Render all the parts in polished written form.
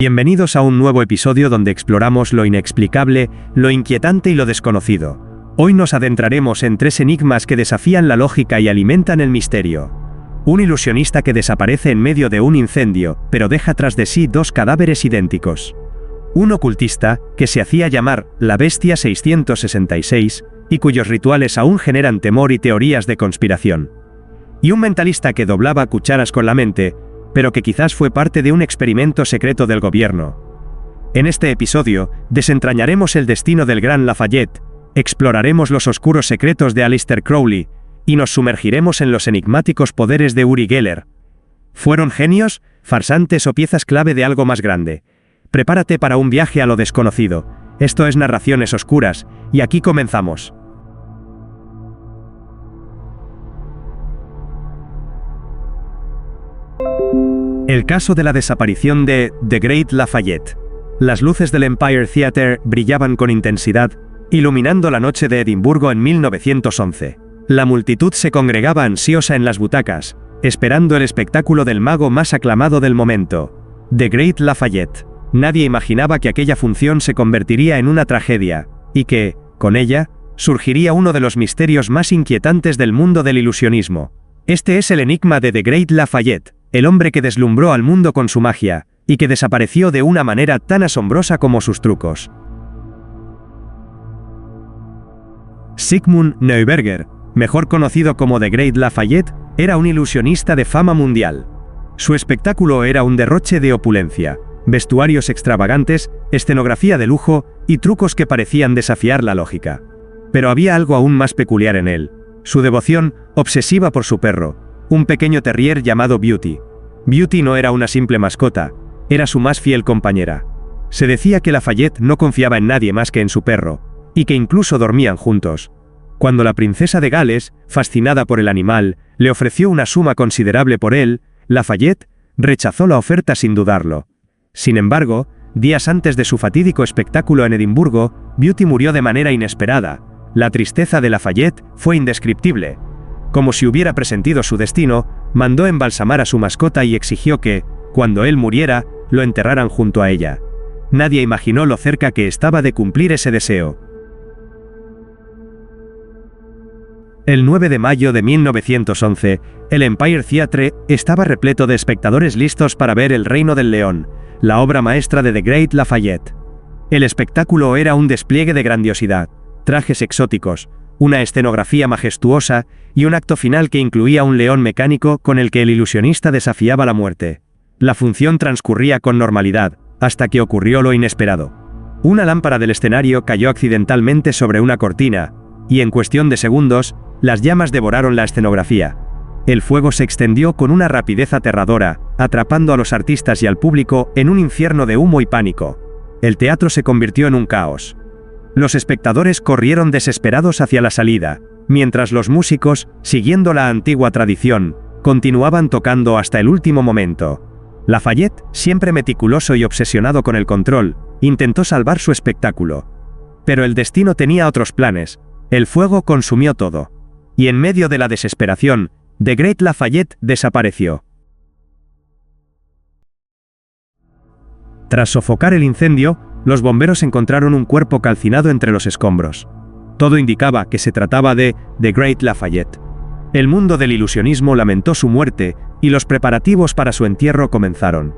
Bienvenidos a un nuevo episodio donde exploramos lo inexplicable, lo inquietante y lo desconocido. Hoy nos adentraremos en 3 enigmas que desafían la lógica y alimentan el misterio. Un ilusionista que desaparece en medio de un incendio, pero deja tras de sí 2 cadáveres idénticos. Un ocultista, que se hacía llamar la Bestia 666, y cuyos rituales aún generan temor y teorías de conspiración. Y un mentalista que doblaba cucharas con la mente, pero que quizás fue parte de un experimento secreto del gobierno. En este episodio, desentrañaremos el destino del Gran Lafayette, exploraremos los oscuros secretos de Aleister Crowley, y nos sumergiremos en los enigmáticos poderes de Uri Geller. ¿Fueron genios, farsantes o piezas clave de algo más grande? Prepárate para un viaje a lo desconocido. Esto es Narraciones Oscuras, y aquí comenzamos. El caso de la desaparición de The Great Lafayette. Las luces del Empire Theatre brillaban con intensidad, iluminando la noche de Edimburgo en 1911. La multitud se congregaba ansiosa en las butacas, esperando el espectáculo del mago más aclamado del momento, The Great Lafayette. Nadie imaginaba que aquella función se convertiría en una tragedia, y que, con ella, surgiría uno de los misterios más inquietantes del mundo del ilusionismo. Este es el enigma de The Great Lafayette, el hombre que deslumbró al mundo con su magia, y que desapareció de una manera tan asombrosa como sus trucos. Sigmund Neuberger, mejor conocido como The Great Lafayette, era un ilusionista de fama mundial. Su espectáculo era un derroche de opulencia, vestuarios extravagantes, escenografía de lujo y trucos que parecían desafiar la lógica. Pero había algo aún más peculiar en él: su devoción obsesiva por su perro, un pequeño terrier llamado Beauty. Beauty no era una simple mascota, era su más fiel compañera. Se decía que Lafayette no confiaba en nadie más que en su perro, y que incluso dormían juntos. Cuando la princesa de Gales, fascinada por el animal, le ofreció una suma considerable por él, Lafayette rechazó la oferta sin dudarlo. Sin embargo, días antes de su fatídico espectáculo en Edimburgo, Beauty murió de manera inesperada. La tristeza de Lafayette fue indescriptible. Como si hubiera presentido su destino, mandó embalsamar a su mascota y exigió que, cuando él muriera, lo enterraran junto a ella. Nadie imaginó lo cerca que estaba de cumplir ese deseo. El 9 de mayo de 1911, el Empire Theatre estaba repleto de espectadores listos para ver El Reino del León, la obra maestra de The Great Lafayette. El espectáculo era un despliegue de grandiosidad, trajes exóticos, una escenografía majestuosa y un acto final que incluía un león mecánico con el que el ilusionista desafiaba la muerte. La función transcurría con normalidad, hasta que ocurrió lo inesperado. Una lámpara del escenario cayó accidentalmente sobre una cortina, y en cuestión de segundos, las llamas devoraron la escenografía. El fuego se extendió con una rapidez aterradora, atrapando a los artistas y al público en un infierno de humo y pánico. El teatro se convirtió en un caos. Los espectadores corrieron desesperados hacia la salida, mientras los músicos, siguiendo la antigua tradición, continuaban tocando hasta el último momento. Lafayette, siempre meticuloso y obsesionado con el control, intentó salvar su espectáculo. Pero el destino tenía otros planes. El fuego consumió todo. Y en medio de la desesperación, The Great Lafayette desapareció. Tras sofocar el incendio, los bomberos encontraron un cuerpo calcinado entre los escombros. Todo indicaba que se trataba de The Great Lafayette. El mundo del ilusionismo lamentó su muerte, y los preparativos para su entierro comenzaron.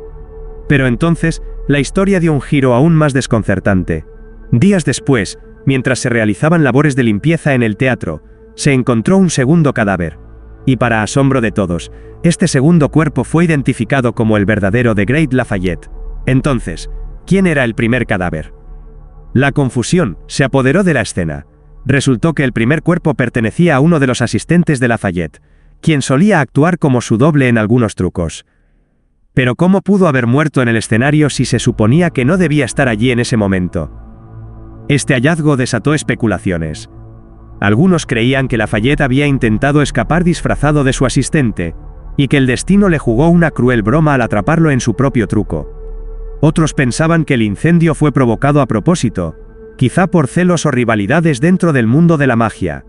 Pero entonces, la historia dio un giro aún más desconcertante. Días después, mientras se realizaban labores de limpieza en el teatro, se encontró un segundo cadáver. Y para asombro de todos, este segundo cuerpo fue identificado como el verdadero The Great Lafayette. Entonces, ¿quién era el primer cadáver? La confusión se apoderó de la escena. Resultó que el primer cuerpo pertenecía a uno de los asistentes de Lafayette, quien solía actuar como su doble en algunos trucos. Pero ¿cómo pudo haber muerto en el escenario si se suponía que no debía estar allí en ese momento? Este hallazgo desató especulaciones. Algunos creían que Lafayette había intentado escapar disfrazado de su asistente, y que el destino le jugó una cruel broma al atraparlo en su propio truco. Otros pensaban que el incendio fue provocado a propósito, quizá por celos o rivalidades dentro del mundo de la magia.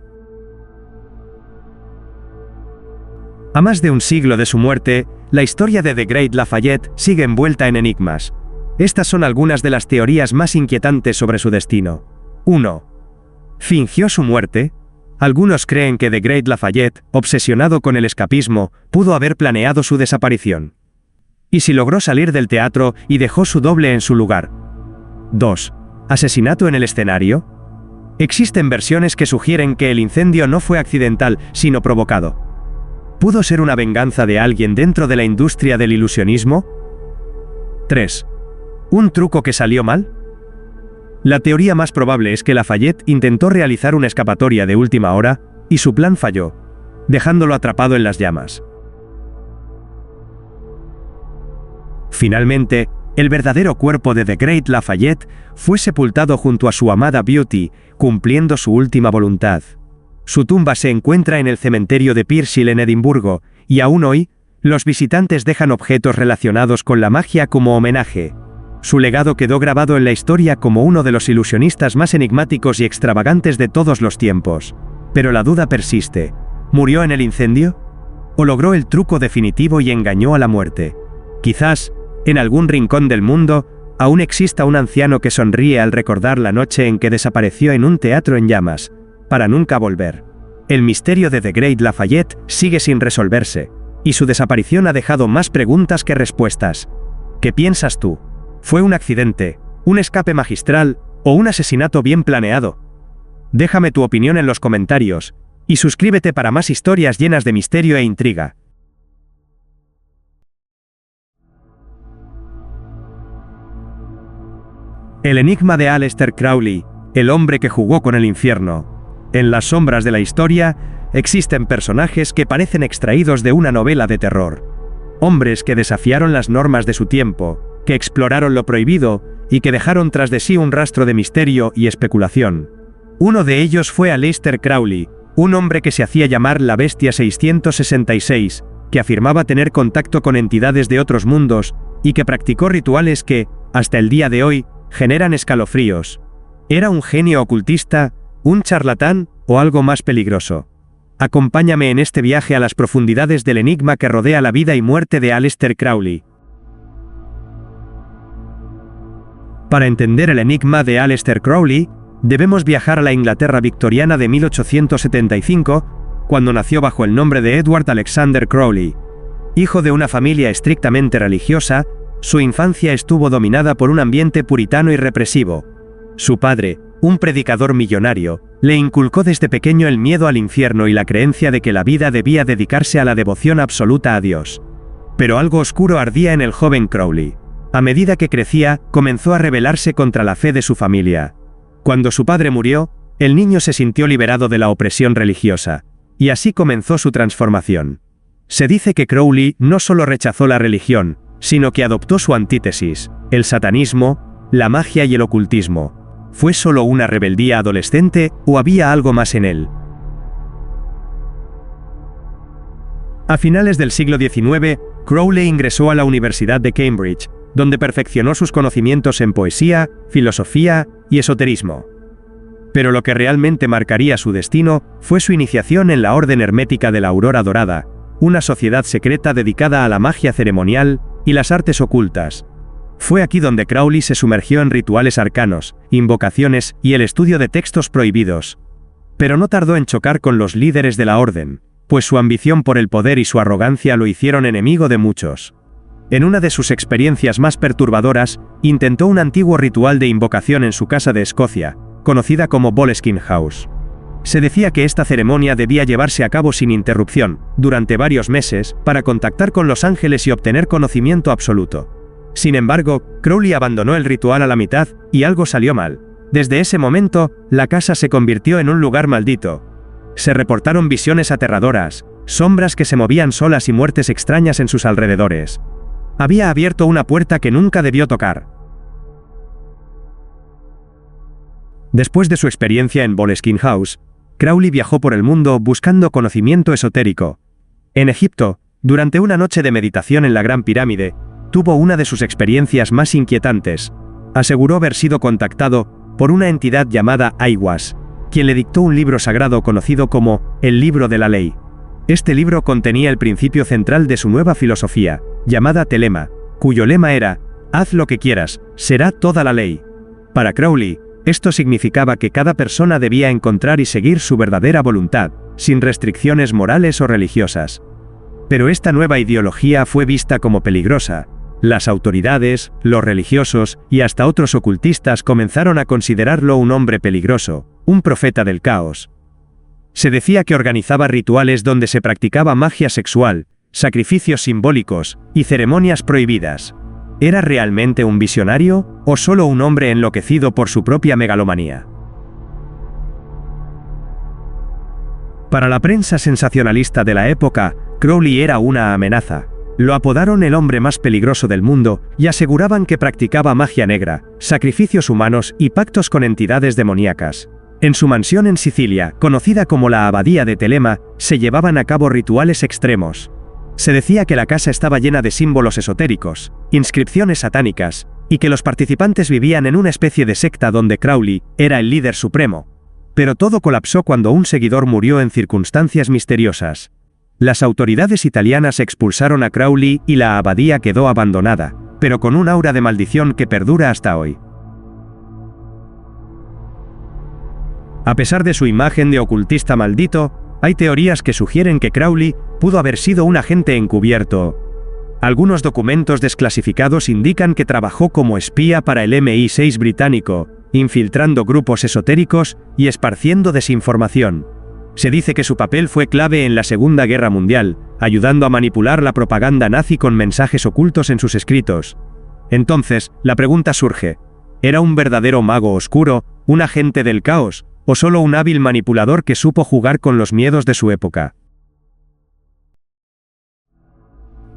A más de un siglo de su muerte, la historia de The Great Lafayette sigue envuelta en enigmas. Estas son algunas de las teorías más inquietantes sobre su destino. 1. ¿Fingió su muerte? Algunos creen que The Great Lafayette, obsesionado con el escapismo, pudo haber planeado su desaparición. ¿Y si logró salir del teatro y dejó su doble en su lugar? 2. ¿Asesinato en el escenario? Existen versiones que sugieren que el incendio no fue accidental, sino provocado. ¿Pudo ser una venganza de alguien dentro de la industria del ilusionismo? 3. ¿Un truco que salió mal? La teoría más probable es que Lafayette intentó realizar una escapatoria de última hora, y su plan falló, dejándolo atrapado en las llamas. Finalmente, el verdadero cuerpo de The Great Lafayette fue sepultado junto a su amada Beauty, cumpliendo su última voluntad. Su tumba se encuentra en el cementerio de Pearshill en Edimburgo, y aún hoy, los visitantes dejan objetos relacionados con la magia como homenaje. Su legado quedó grabado en la historia como uno de los ilusionistas más enigmáticos y extravagantes de todos los tiempos. Pero la duda persiste. ¿Murió en el incendio? ¿O logró el truco definitivo y engañó a la muerte? Quizás, en algún rincón del mundo, aún exista un anciano que sonríe al recordar la noche en que desapareció en un teatro en llamas, para nunca volver. El misterio de The Great Lafayette sigue sin resolverse, y su desaparición ha dejado más preguntas que respuestas. ¿Qué piensas tú? ¿Fue un accidente, un escape magistral o un asesinato bien planeado? Déjame tu opinión en los comentarios, y suscríbete para más historias llenas de misterio e intriga. El enigma de Aleister Crowley, el hombre que jugó con el infierno. En las sombras de la historia, existen personajes que parecen extraídos de una novela de terror. Hombres que desafiaron las normas de su tiempo, que exploraron lo prohibido y que dejaron tras de sí un rastro de misterio y especulación. Uno de ellos fue Aleister Crowley, un hombre que se hacía llamar la Bestia 666, que afirmaba tener contacto con entidades de otros mundos y que practicó rituales que, hasta el día de hoy, generan escalofríos. ¿Era un genio ocultista, un charlatán o algo más peligroso? Acompáñame en este viaje a las profundidades del enigma que rodea la vida y muerte de Aleister Crowley. Para entender el enigma de Aleister Crowley, debemos viajar a la Inglaterra victoriana de 1875, cuando nació bajo el nombre de Edward Alexander Crowley. Hijo de una familia estrictamente religiosa, su infancia estuvo dominada por un ambiente puritano y represivo. Su padre, un predicador millonario, le inculcó desde pequeño el miedo al infierno y la creencia de que la vida debía dedicarse a la devoción absoluta a Dios. Pero algo oscuro ardía en el joven Crowley. A medida que crecía, comenzó a rebelarse contra la fe de su familia. Cuando su padre murió, el niño se sintió liberado de la opresión religiosa, y así comenzó su transformación. Se dice que Crowley no solo rechazó la religión, sino que adoptó su antítesis, el satanismo, la magia y el ocultismo. ¿Fue solo una rebeldía adolescente o había algo más en él? A finales del siglo XIX, Crowley ingresó a la Universidad de Cambridge, donde perfeccionó sus conocimientos en poesía, filosofía y esoterismo. Pero lo que realmente marcaría su destino fue su iniciación en la Orden Hermética de la Aurora Dorada, una sociedad secreta dedicada a la magia ceremonial y las artes ocultas. Fue aquí donde Crowley se sumergió en rituales arcanos, invocaciones y el estudio de textos prohibidos. Pero no tardó en chocar con los líderes de la orden, pues su ambición por el poder y su arrogancia lo hicieron enemigo de muchos. En una de sus experiencias más perturbadoras, intentó un antiguo ritual de invocación en su casa de Escocia, conocida como Boleskine House. Se decía que esta ceremonia debía llevarse a cabo sin interrupción, durante varios meses, para contactar con los ángeles y obtener conocimiento absoluto. Sin embargo, Crowley abandonó el ritual a la mitad, y algo salió mal. Desde ese momento, la casa se convirtió en un lugar maldito. Se reportaron visiones aterradoras, sombras que se movían solas y muertes extrañas en sus alrededores. Había abierto una puerta que nunca debió tocar. Después de su experiencia en Boleskine House, Crowley viajó por el mundo buscando conocimiento esotérico. En Egipto, durante una noche de meditación en la Gran Pirámide, tuvo una de sus experiencias más inquietantes. Aseguró haber sido contactado por una entidad llamada Aiwass, quien le dictó un libro sagrado conocido como el Libro de la Ley. Este libro contenía el principio central de su nueva filosofía, llamada Telema, cuyo lema era: haz lo que quieras, será toda la ley. Para Crowley, esto significaba que cada persona debía encontrar y seguir su verdadera voluntad, sin restricciones morales o religiosas. Pero esta nueva ideología fue vista como peligrosa. Las autoridades, los religiosos y hasta otros ocultistas comenzaron a considerarlo un hombre peligroso, un profeta del caos. Se decía que organizaba rituales donde se practicaba magia sexual, sacrificios simbólicos y ceremonias prohibidas. ¿Era realmente un visionario o solo un hombre enloquecido por su propia megalomanía? Para la prensa sensacionalista de la época, Crowley era una amenaza. Lo apodaron el hombre más peligroso del mundo y aseguraban que practicaba magia negra, sacrificios humanos y pactos con entidades demoníacas. En su mansión en Sicilia, conocida como la Abadía de Telema, se llevaban a cabo rituales extremos. Se decía que la casa estaba llena de símbolos esotéricos, inscripciones satánicas, y que los participantes vivían en una especie de secta donde Crowley era el líder supremo. Pero todo colapsó cuando un seguidor murió en circunstancias misteriosas. Las autoridades italianas expulsaron a Crowley y la abadía quedó abandonada, pero con un aura de maldición que perdura hasta hoy. A pesar de su imagen de ocultista maldito, hay teorías que sugieren que Crowley pudo haber sido un agente encubierto. Algunos documentos desclasificados indican que trabajó como espía para el MI6 británico, infiltrando grupos esotéricos y esparciendo desinformación. Se dice que su papel fue clave en la Segunda Guerra Mundial, ayudando a manipular la propaganda nazi con mensajes ocultos en sus escritos. Entonces, la pregunta surge: ¿era un verdadero mago oscuro, un agente del caos, o solo un hábil manipulador que supo jugar con los miedos de su época?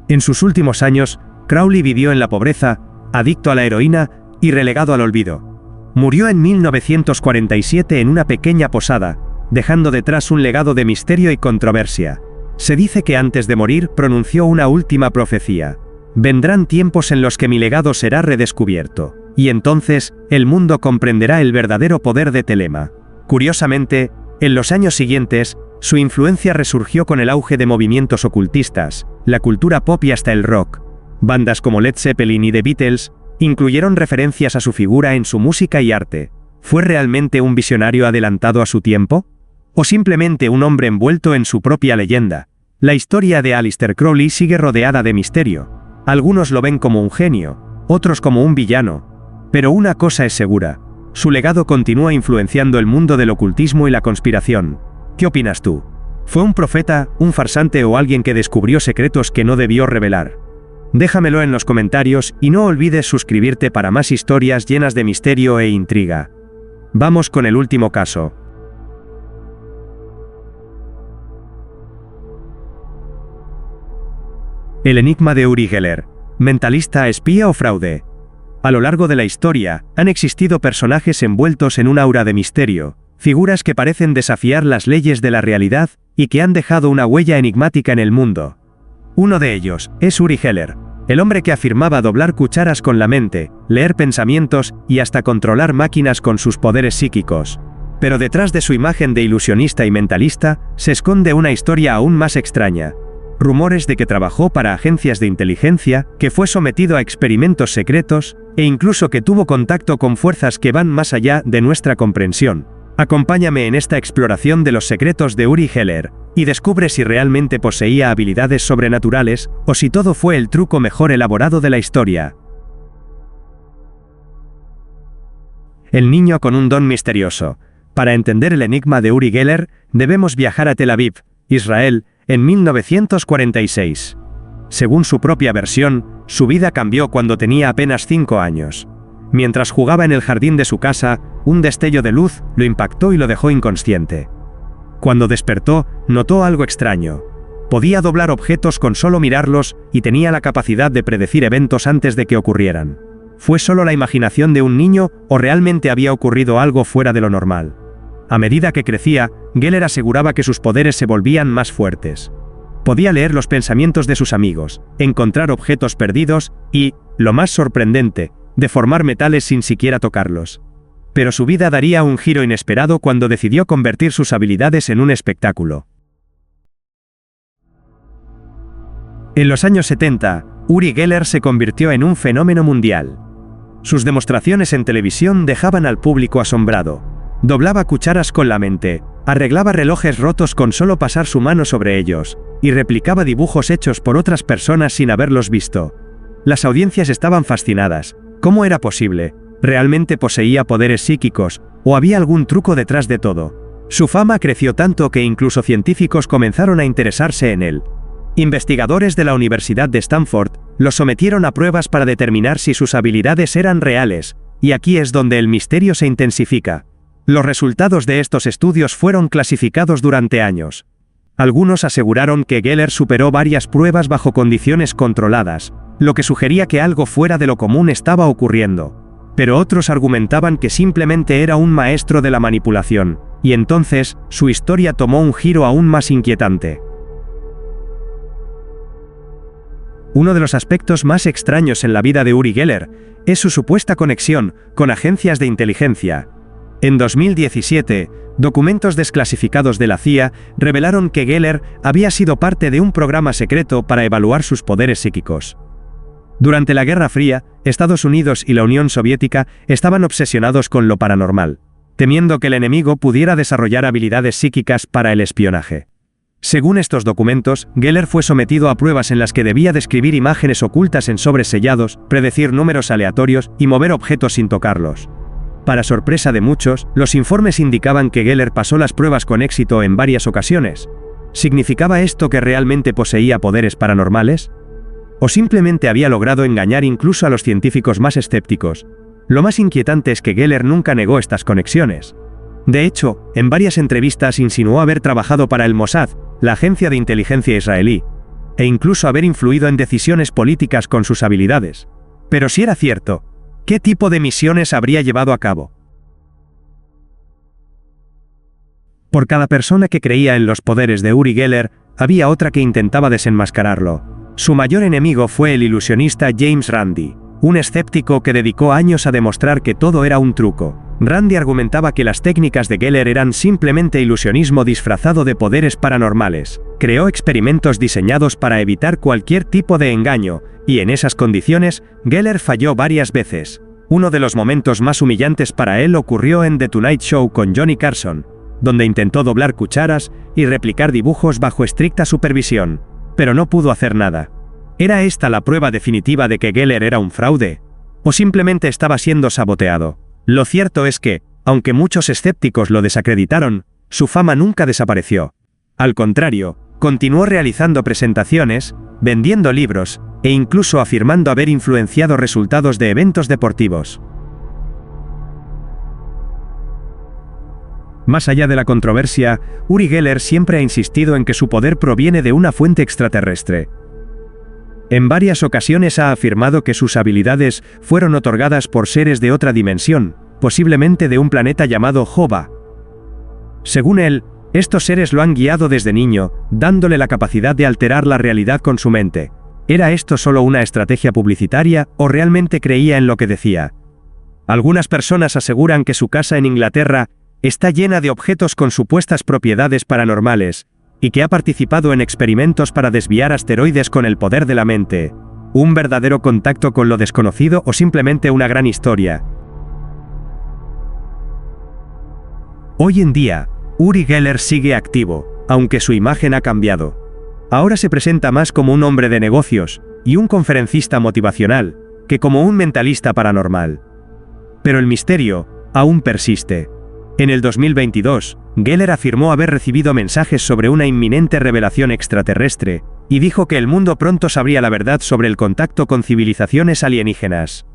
En sus últimos años, Crowley vivió en la pobreza, adicto a la heroína y relegado al olvido. Murió en 1947 en una pequeña posada, dejando detrás un legado de misterio y controversia. Se dice que antes de morir pronunció una última profecía: vendrán tiempos en los que mi legado será redescubierto, y entonces el mundo comprenderá el verdadero poder de Telema. Curiosamente, en los años siguientes, su influencia resurgió con el auge de movimientos ocultistas, la cultura pop y hasta el rock. Bandas como Led Zeppelin y The Beatles incluyeron referencias a su figura en su música y arte. ¿Fue realmente un visionario adelantado a su tiempo? ¿O simplemente un hombre envuelto en su propia leyenda? La historia de Aleister Crowley sigue rodeada de misterio. Algunos lo ven como un genio, otros como un villano. Pero una cosa es segura: su legado continúa influenciando el mundo del ocultismo y la conspiración. ¿Qué opinas tú? ¿Fue un profeta, un farsante o alguien que descubrió secretos que no debió revelar? Déjamelo en los comentarios y no olvides suscribirte para más historias llenas de misterio e intriga. Vamos con el último caso. El enigma de Uri Geller. ¿Mentalista, espía o fraude? A lo largo de la historia, han existido personajes envueltos en un aura de misterio, figuras que parecen desafiar las leyes de la realidad y que han dejado una huella enigmática en el mundo. Uno de ellos es Uri Geller, el hombre que afirmaba doblar cucharas con la mente, leer pensamientos y hasta controlar máquinas con sus poderes psíquicos. Pero detrás de su imagen de ilusionista y mentalista, se esconde una historia aún más extraña. Rumores de que trabajó para agencias de inteligencia, que fue sometido a experimentos secretos, e incluso que tuvo contacto con fuerzas que van más allá de nuestra comprensión. Acompáñame en esta exploración de los secretos de Uri Geller, y descubre si realmente poseía habilidades sobrenaturales, o si todo fue el truco mejor elaborado de la historia. El niño con un don misterioso. Para entender el enigma de Uri Geller, debemos viajar a Tel Aviv, Israel, en 1946. Según su propia versión, su vida cambió cuando tenía apenas 5 años. Mientras jugaba en el jardín de su casa, un destello de luz lo impactó y lo dejó inconsciente. Cuando despertó, notó algo extraño. Podía doblar objetos con solo mirarlos y tenía la capacidad de predecir eventos antes de que ocurrieran. ¿Fue solo la imaginación de un niño o realmente había ocurrido algo fuera de lo normal? A medida que crecía, Geller aseguraba que sus poderes se volvían más fuertes. Podía leer los pensamientos de sus amigos, encontrar objetos perdidos y, lo más sorprendente, deformar metales sin siquiera tocarlos. Pero su vida daría un giro inesperado cuando decidió convertir sus habilidades en un espectáculo. En los años 70, Uri Geller se convirtió en un fenómeno mundial. Sus demostraciones en televisión dejaban al público asombrado. Doblaba cucharas con la mente, arreglaba relojes rotos con solo pasar su mano sobre ellos, y replicaba dibujos hechos por otras personas sin haberlos visto. Las audiencias estaban fascinadas. ¿Cómo era posible? ¿Realmente poseía poderes psíquicos, o había algún truco detrás de todo? Su fama creció tanto que incluso científicos comenzaron a interesarse en él. Investigadores de la Universidad de Stanford lo sometieron a pruebas para determinar si sus habilidades eran reales, y aquí es donde el misterio se intensifica. Los resultados de estos estudios fueron clasificados durante años. Algunos aseguraron que Geller superó varias pruebas bajo condiciones controladas, lo que sugería que algo fuera de lo común estaba ocurriendo. Pero otros argumentaban que simplemente era un maestro de la manipulación, y entonces, su historia tomó un giro aún más inquietante. Uno de los aspectos más extraños en la vida de Uri Geller es su supuesta conexión con agencias de inteligencia. En 2017, documentos desclasificados de la CIA revelaron que Geller había sido parte de un programa secreto para evaluar sus poderes psíquicos. Durante la Guerra Fría, Estados Unidos y la Unión Soviética estaban obsesionados con lo paranormal, temiendo que el enemigo pudiera desarrollar habilidades psíquicas para el espionaje. Según estos documentos, Geller fue sometido a pruebas en las que debía describir imágenes ocultas en sobres sellados, predecir números aleatorios y mover objetos sin tocarlos. Para sorpresa de muchos, los informes indicaban que Geller pasó las pruebas con éxito en varias ocasiones. ¿Significaba esto que realmente poseía poderes paranormales? ¿O simplemente había logrado engañar incluso a los científicos más escépticos? Lo más inquietante es que Geller nunca negó estas conexiones. De hecho, en varias entrevistas insinuó haber trabajado para el Mossad, la agencia de inteligencia israelí, e incluso haber influido en decisiones políticas con sus habilidades. Pero si era cierto, ¿qué tipo de misiones habría llevado a cabo? Por cada persona que creía en los poderes de Uri Geller, había otra que intentaba desenmascararlo. Su mayor enemigo fue el ilusionista James Randi, un escéptico que dedicó años a demostrar que todo era un truco. Randi argumentaba que las técnicas de Geller eran simplemente ilusionismo disfrazado de poderes paranormales. Creó experimentos diseñados para evitar cualquier tipo de engaño, y en esas condiciones, Geller falló varias veces. Uno de los momentos más humillantes para él ocurrió en The Tonight Show con Johnny Carson, donde intentó doblar cucharas y replicar dibujos bajo estricta supervisión, pero no pudo hacer nada. ¿Era esta la prueba definitiva de que Geller era un fraude? ¿O simplemente estaba siendo saboteado? Lo cierto es que, aunque muchos escépticos lo desacreditaron, su fama nunca desapareció. Al contrario, continuó realizando presentaciones, vendiendo libros, e incluso afirmando haber influenciado resultados de eventos deportivos. Más allá de la controversia, Uri Geller siempre ha insistido en que su poder proviene de una fuente extraterrestre. En varias ocasiones ha afirmado que sus habilidades fueron otorgadas por seres de otra dimensión, posiblemente de un planeta llamado Jova. Según él, estos seres lo han guiado desde niño, dándole la capacidad de alterar la realidad con su mente. ¿Era esto solo una estrategia publicitaria o realmente creía en lo que decía? Algunas personas aseguran que su casa en Inglaterra está llena de objetos con supuestas propiedades paranormales, y que ha participado en experimentos para desviar asteroides con el poder de la mente. ¿Un verdadero contacto con lo desconocido o simplemente una gran historia? Hoy en día, Uri Geller sigue activo, aunque su imagen ha cambiado. Ahora se presenta más como un hombre de negocios y un conferencista motivacional, que como un mentalista paranormal. Pero el misterio aún persiste. En el 2022, Geller afirmó haber recibido mensajes sobre una inminente revelación extraterrestre, y dijo que el mundo pronto sabría la verdad sobre el contacto con civilizaciones alienígenas.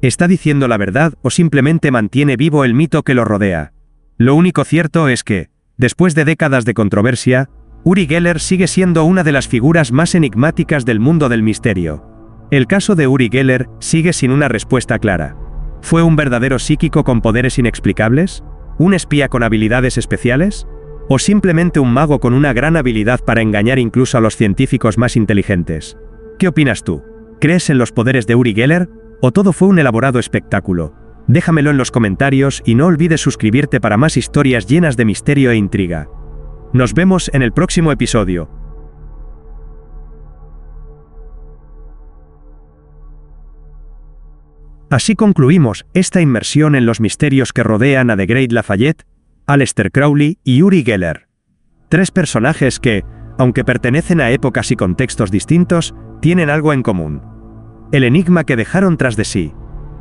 ¿Está diciendo la verdad o simplemente mantiene vivo el mito que lo rodea? Lo único cierto es que, después de décadas de controversia, Uri Geller sigue siendo una de las figuras más enigmáticas del mundo del misterio. El caso de Uri Geller sigue sin una respuesta clara. ¿Fue un verdadero psíquico con poderes inexplicables? ¿Un espía con habilidades especiales? ¿O simplemente un mago con una gran habilidad para engañar incluso a los científicos más inteligentes? ¿Qué opinas tú? ¿Crees en los poderes de Uri Geller? ¿O todo fue un elaborado espectáculo? Déjamelo en los comentarios y no olvides suscribirte para más historias llenas de misterio e intriga. Nos vemos en el próximo episodio. Así concluimos esta inmersión en los misterios que rodean a The Great Lafayette, Aleister Crowley y Uri Geller. 3 personajes que, aunque pertenecen a épocas y contextos distintos, tienen algo en común. El enigma que dejaron tras de sí.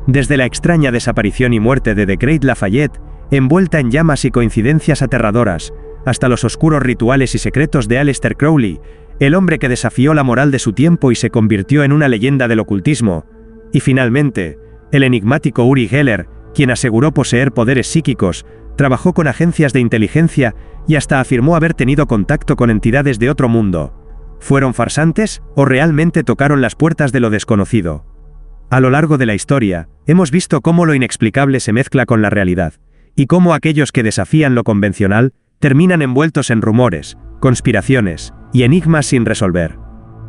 Desde la extraña desaparición y muerte de The Great Lafayette, envuelta en llamas y coincidencias aterradoras, hasta los oscuros rituales y secretos de Aleister Crowley, el hombre que desafió la moral de su tiempo y se convirtió en una leyenda del ocultismo, y finalmente, el enigmático Uri Geller, quien aseguró poseer poderes psíquicos, trabajó con agencias de inteligencia y hasta afirmó haber tenido contacto con entidades de otro mundo. ¿Fueron farsantes o realmente tocaron las puertas de lo desconocido? A lo largo de la historia, hemos visto cómo lo inexplicable se mezcla con la realidad, y cómo aquellos que desafían lo convencional terminan envueltos en rumores, conspiraciones y enigmas sin resolver.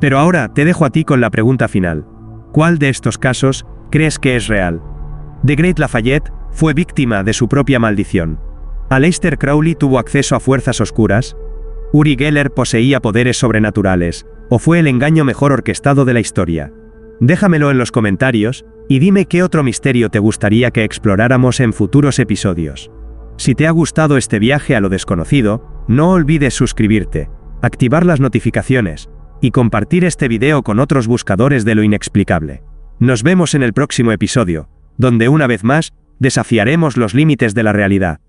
Pero ahora te dejo a ti con la pregunta final. ¿Cuál de estos casos crees que es real? The Great Lafayette fue víctima de su propia maldición. ¿Aleister Crowley tuvo acceso a fuerzas oscuras? ¿Uri Geller poseía poderes sobrenaturales? ¿O fue el engaño mejor orquestado de la historia? Déjamelo en los comentarios, y dime qué otro misterio te gustaría que exploráramos en futuros episodios. Si te ha gustado este viaje a lo desconocido, no olvides suscribirte, activar las notificaciones, y compartir este video con otros buscadores de lo inexplicable. Nos vemos en el próximo episodio, donde una vez más, desafiaremos los límites de la realidad.